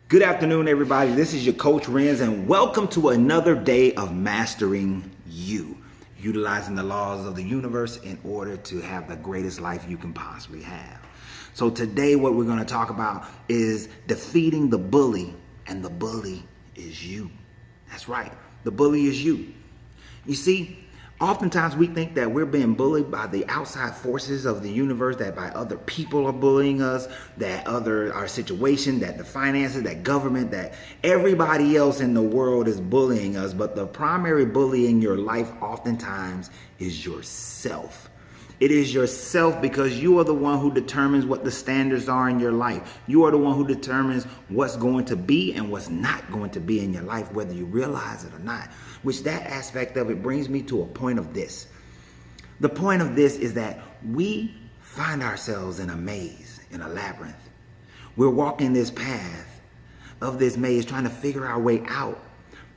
Good afternoon, everybody. This is your Coach Renz, and welcome to another day of mastering you, utilizing the laws of the universe in order to have the greatest life you can possibly have. So today, what we're going to talk about is defeating the bully, and the bully is you. That's right. The bully is you. You see, oftentimes we think that we're being bullied by the outside forces of the universe, that by other people are bullying us, that our situation, that the finances, that government, that everybody else in the world is bullying us. But the primary bully in your life oftentimes is yourself. It is yourself, because you are the one who determines what the standards are in your life. You are the one who determines what's going to be and what's not going to be in your life, whether you realize it or not. Which that aspect of it brings me to a point of this. The point of this is that we find ourselves in a maze, in a labyrinth. We're walking this path of this maze, trying to figure our way out,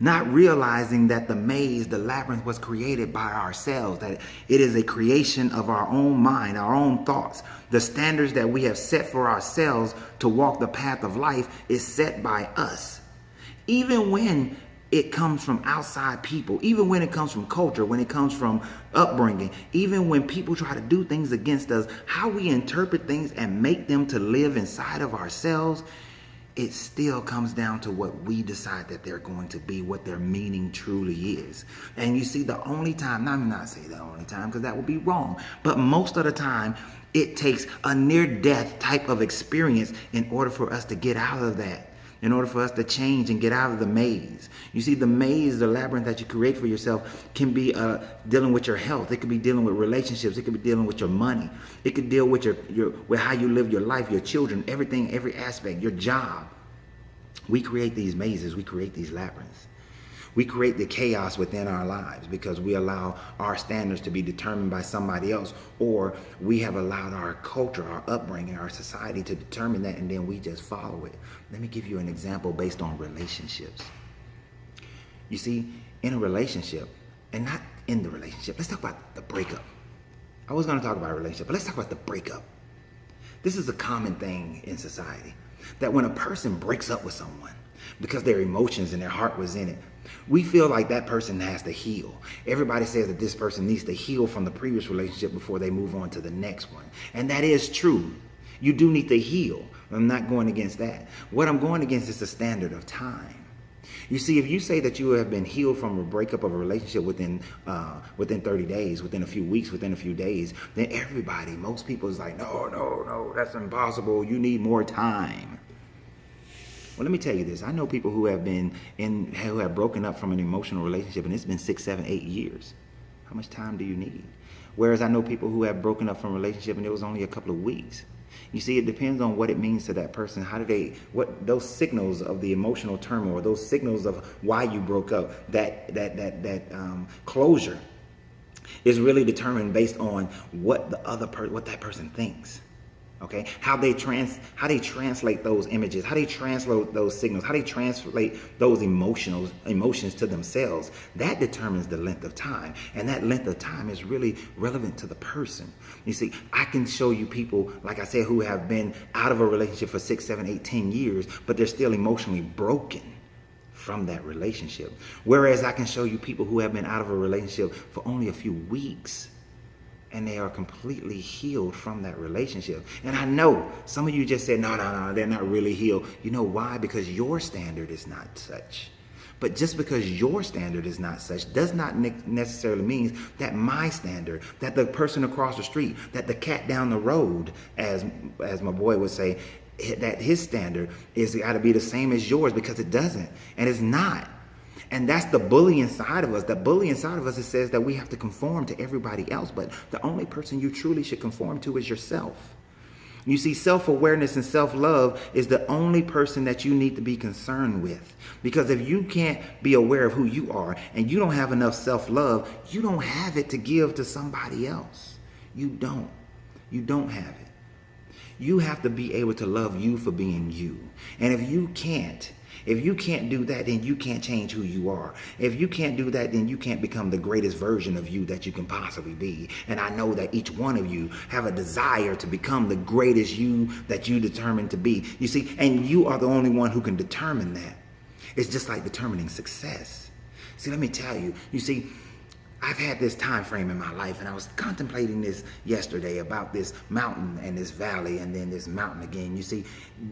not realizing that the maze, the labyrinth, was created by ourselves, that it is a creation of our own mind, our own thoughts. The standards that we have set for ourselves to walk the path of life is set by us. Even when it comes from outside people, even when it comes from culture, when it comes from upbringing, even when people try to do things against us, how we interpret things and make them to live inside of ourselves, it still comes down to what we decide that they're going to be, what their meaning truly is. And you see, the only time, I'm not saying the only time because that would be wrong, but most of the time, it takes a near-death type of experience in order for us to get out of that. In order for us to change and get out of the maze. You see, the maze, the labyrinth that you create for yourself can be dealing with your health. It could be dealing with relationships. It could be dealing with your money. It could deal with with how you live your life, your children, everything, every aspect, your job. We create these mazes. We create these labyrinths. We create the chaos within our lives because we allow our standards to be determined by somebody else, or we have allowed our culture, our upbringing, our society to determine that, and then we just follow it. Let me give you an example based on relationships. You see, in a relationship, and not in the relationship, let's talk about the breakup. I was going to talk about a relationship, but let's talk about the breakup. This is a common thing in society, that when a person breaks up with someone, because their emotions and their heart was in it, we feel like that person has to heal. Everybody says that this person needs to heal from the previous relationship before they move on to the next one. And that is true. You do need to heal. I'm not going against that. What I'm going against is the standard of time. You see, if you say that you have been healed from a breakup of a relationship within 30 days, within a few weeks, within a few days, then most people is like, no, that's impossible. You need more time. Well, let me tell you this. I know people who have broken up from an emotional relationship, and it's been 6, 7, 8 years. How much time do you need? Whereas I know people who have broken up from a relationship and it was only a couple of weeks. You see, it depends on what it means to that person. What those signals of the emotional turmoil, those signals of why you broke up, that closure is really determined based on what what that person thinks. Okay, how they translate those images, how they translate those signals, how they translate those emotions to themselves. That determines the length of time, and that length of time is really relevant to the person. You see, I can show you people, like I said, who have been out of a relationship for 6, 7, 8, 10 years, but they're still emotionally broken from that relationship. Whereas I can show you people who have been out of a relationship for only a few weeks, and they are completely healed from that relationship. And I know some of you just said, no, they're not really healed. You know why? Because your standard is not such. But just because your standard is not such does not necessarily mean that my standard, that the person across the street, that the cat down the road, as my boy would say, that his standard is got to be the same as yours, because it doesn't. And it's not. And that's the bully inside of us. The bully inside of us, it says that we have to conform to everybody else. But the only person you truly should conform to is yourself. You see, self-awareness and self-love is the only person that you need to be concerned with. Because if you can't be aware of who you are and you don't have enough self-love, you don't have it to give to somebody else. You don't. You don't have it. You have to be able to love you for being you. And if you can't, If you can't do that, then you can't change who you are. If you can't do that, then you can't become the greatest version of you that you can possibly be. And I know that each one of you have a desire to become the greatest you that you determined to be. You see, and you are the only one who can determine that. It's just like determining success. See, let me tell you, you see, I've had this time frame in my life, and I was contemplating this yesterday about this mountain and this valley and then this mountain again. You see,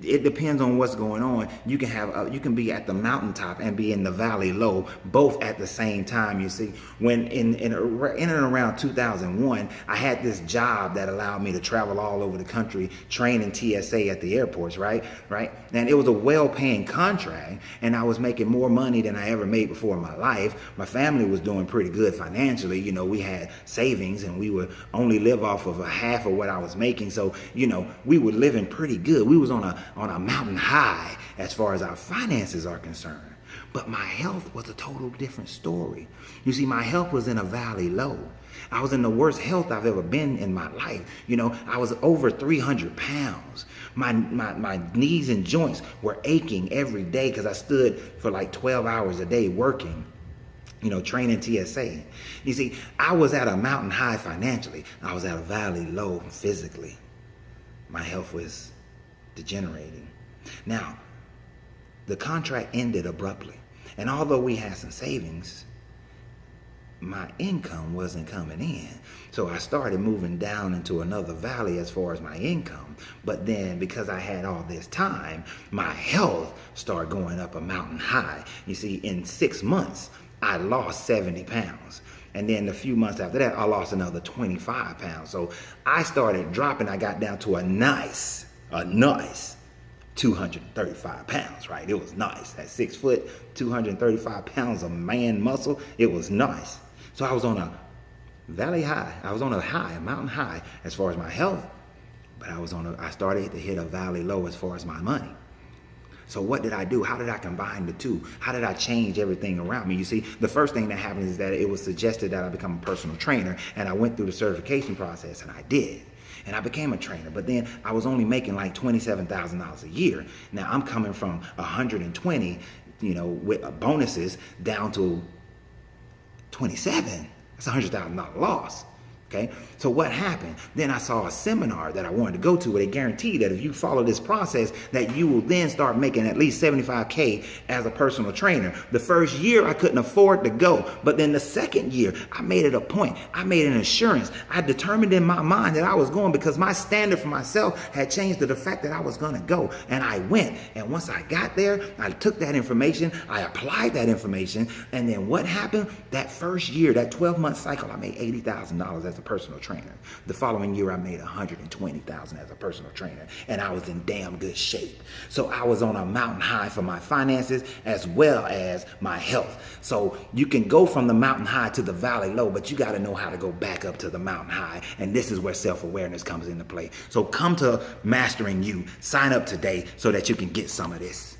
it depends on what's going on. You can have you can be at the mountaintop and be in the valley low, both at the same time. You see, when in and around 2001, I had this job that allowed me to travel all over the country, training TSA at the airports, right? And it was a well-paying contract, and I was making more money than I ever made before in my life. My family was doing pretty good financially. You know, we had savings, and we would only live off of a half of what I was making. So, you know, we were living pretty good. We was on a mountain high as far as our finances are concerned. But my health was a total different story. You see, my health was in a valley low. I was in the worst health I've ever been in my life. You know, I was over 300 pounds. My knees and joints were aching every day because I stood for like 12 hours a day working, you know, training TSA. You see, I was at a mountain high financially. I was at a valley low physically. My health was degenerating. Now, the contract ended abruptly. And although we had some savings, my income wasn't coming in. So I started moving down into another valley as far as my income. But then because I had all this time, my health started going up a mountain high. You see, in 6 months, I lost 70 pounds. And then a few months after that, I lost another 25 pounds. So I started dropping. I got down to a nice 235 pounds, right? It was nice. At 6 foot, 235 pounds of man muscle. It was nice. So I was on a valley high. I was on a mountain high as far as my health. But I started to hit a valley low as far as my money. So what did I do? How did I combine the two? How did I change everything around me? You see, the first thing that happened is that it was suggested that I become a personal trainer, and I went through the certification process, and I did. And I became a trainer, but then I was only making like $27,000 a year. Now I'm coming from 120, you know, with bonuses down to 27. That's a $100,000 loss. Okay, so what happened? Then I saw a seminar that I wanted to go to where they guaranteed that if you follow this process, that you will then start making at least $75K as a personal trainer. The first year I couldn't afford to go, but then the second year I made it a point. I made an assurance. I determined in my mind that I was going because my standard for myself had changed to the fact that I was going to go, and I went. And once I got there, I took that information, I applied that information, and then what happened? That first year, that 12-month cycle, I made $80,000 as a personal trainer. The following year, I made $120,000 as a personal trainer, and I was in damn good shape. So I was on a mountain high for my finances as well as my health. So you can go from the mountain high to the valley low, but you got to know how to go back up to the mountain high, and this is where self-awareness comes into play. So come to Mastering You. Sign up today so that you can get some of this.